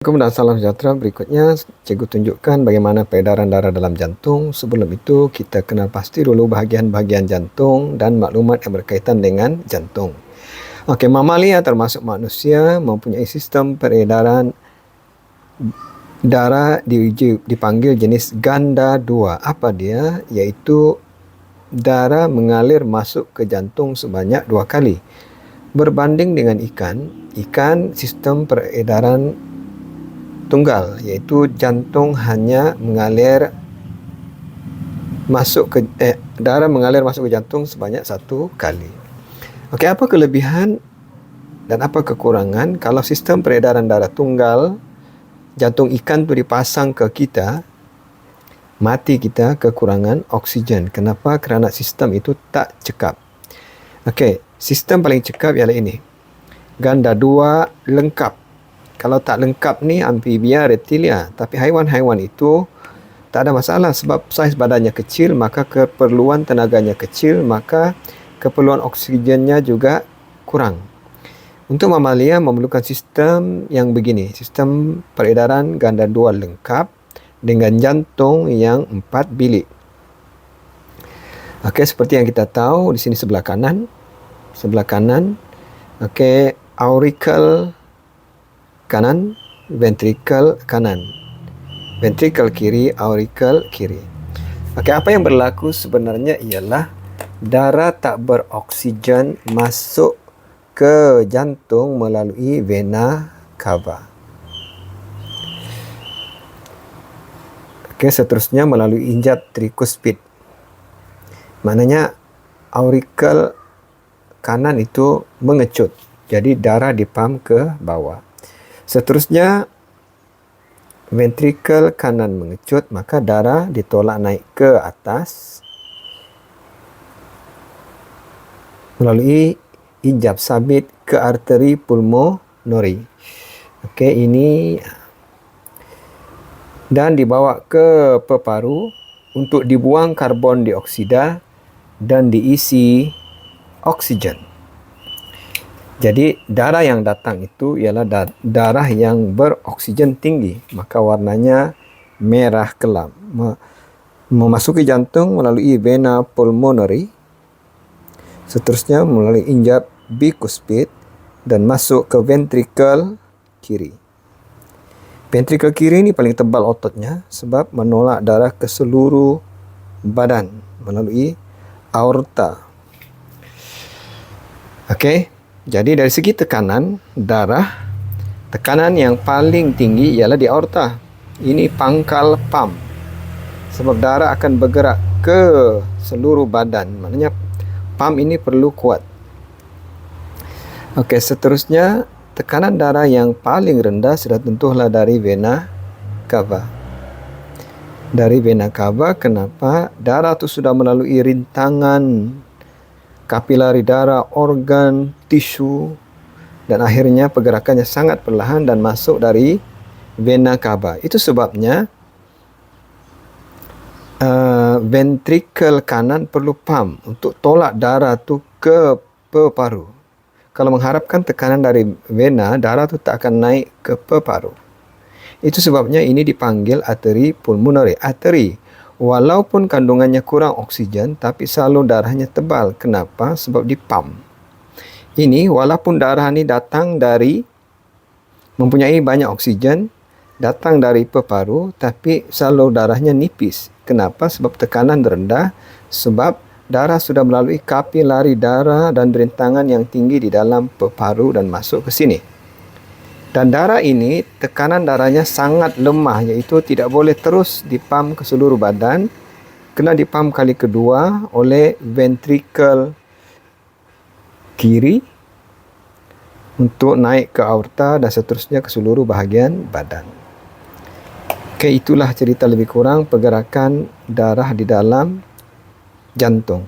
Assalamualaikum dan salam sejahtera. Berikutnya, cikgu tunjukkan bagaimana peredaran darah dalam jantung. Sebelum itu, kita kenal pasti dulu bahagian-bahagian jantung dan maklumat yang berkaitan dengan jantung. Okey, mamalia termasuk manusia mempunyai sistem peredaran darah dipanggil jenis ganda 2. Apa dia? Iaitu darah mengalir masuk ke jantung sebanyak 2 kali. Berbanding dengan ikan sistem peredaran tunggal, iaitu jantung hanya mengalir masuk ke darah mengalir masuk ke jantung sebanyak 1 kali. Okey, apa kelebihan dan apa kekurangan kalau sistem peredaran darah tunggal jantung ikan tu dipasang ke kita, mati kita kekurangan oksigen. Kenapa? Kerana sistem itu tak cekap. Okey, sistem paling cekap ialah ini. Ganda 2 lengkap. Kalau tak lengkap ni amfibia, reptilia. Tapi haiwan-haiwan itu tak ada masalah sebab saiz badannya kecil, maka keperluan tenaganya kecil, maka keperluan oksigennya juga kurang. Untuk mamalia memerlukan sistem yang begini, sistem peredaran ganda 2 lengkap dengan jantung yang 4 bilik. Okey, seperti yang kita tahu di sini sebelah kanan. Okey, auricle kanan, ventricle kanan. Ventricle kiri, auricle kiri. Okey, apa yang berlaku sebenarnya ialah darah tak beroksigen masuk ke jantung melalui vena cava. Okey, seterusnya melalui injap tricuspid. Maknanya auricle kanan itu mengecut. Jadi darah dipam ke bawah. Seterusnya, ventricle kanan mengecut, maka darah ditolak naik ke atas melalui injap sabit ke arteri pulmonari. Okey, ini dan dibawa ke peparu untuk dibuang karbon dioksida dan diisi oksigen. Jadi darah yang datang itu ialah darah yang beroksigen tinggi, maka warnanya merah kelam. Memasuki jantung melalui vena pulmonari, seterusnya melalui injap bicuspid dan masuk ke ventricle kiri. Ventricle kiri ini paling tebal ototnya sebab menolak darah ke seluruh badan melalui aorta. Okey. Jadi dari segi tekanan darah, tekanan yang paling tinggi ialah di aorta. Ini pangkal pam. Sebab darah akan bergerak ke seluruh badan. Maknanya pam ini perlu kuat. Okey, seterusnya tekanan darah yang paling rendah sudah tentulah dari vena cava. Dari vena cava, kenapa? Darah itu sudah melalui rintangan kapilari darah, organ, tisu, dan akhirnya pergerakannya sangat perlahan dan masuk dari vena cava. Itu sebabnya ventricle kanan perlu pam untuk tolak darah tu ke peparu. Kalau mengharapkan tekanan dari vena, darah tu tak akan naik ke peparu. Itu sebabnya ini dipanggil arteri pulmonari. Arteri. Walaupun kandungannya kurang oksigen, tapi salur darahnya tebal. Kenapa? Sebab dipam. Ini walaupun darah ini datang dari mempunyai banyak oksigen, datang dari peparu, tapi salur darahnya nipis. Kenapa? Sebab tekanan rendah, sebab darah sudah melalui kapilari darah dan rintangan yang tinggi di dalam peparu dan masuk ke sini. Dan darah ini, tekanan darahnya sangat lemah, iaitu tidak boleh terus dipam ke seluruh badan. Kena dipam kali kedua oleh ventricle kiri untuk naik ke aorta dan seterusnya ke seluruh bahagian badan. Okey, itulah cerita lebih kurang pergerakan darah di dalam jantung.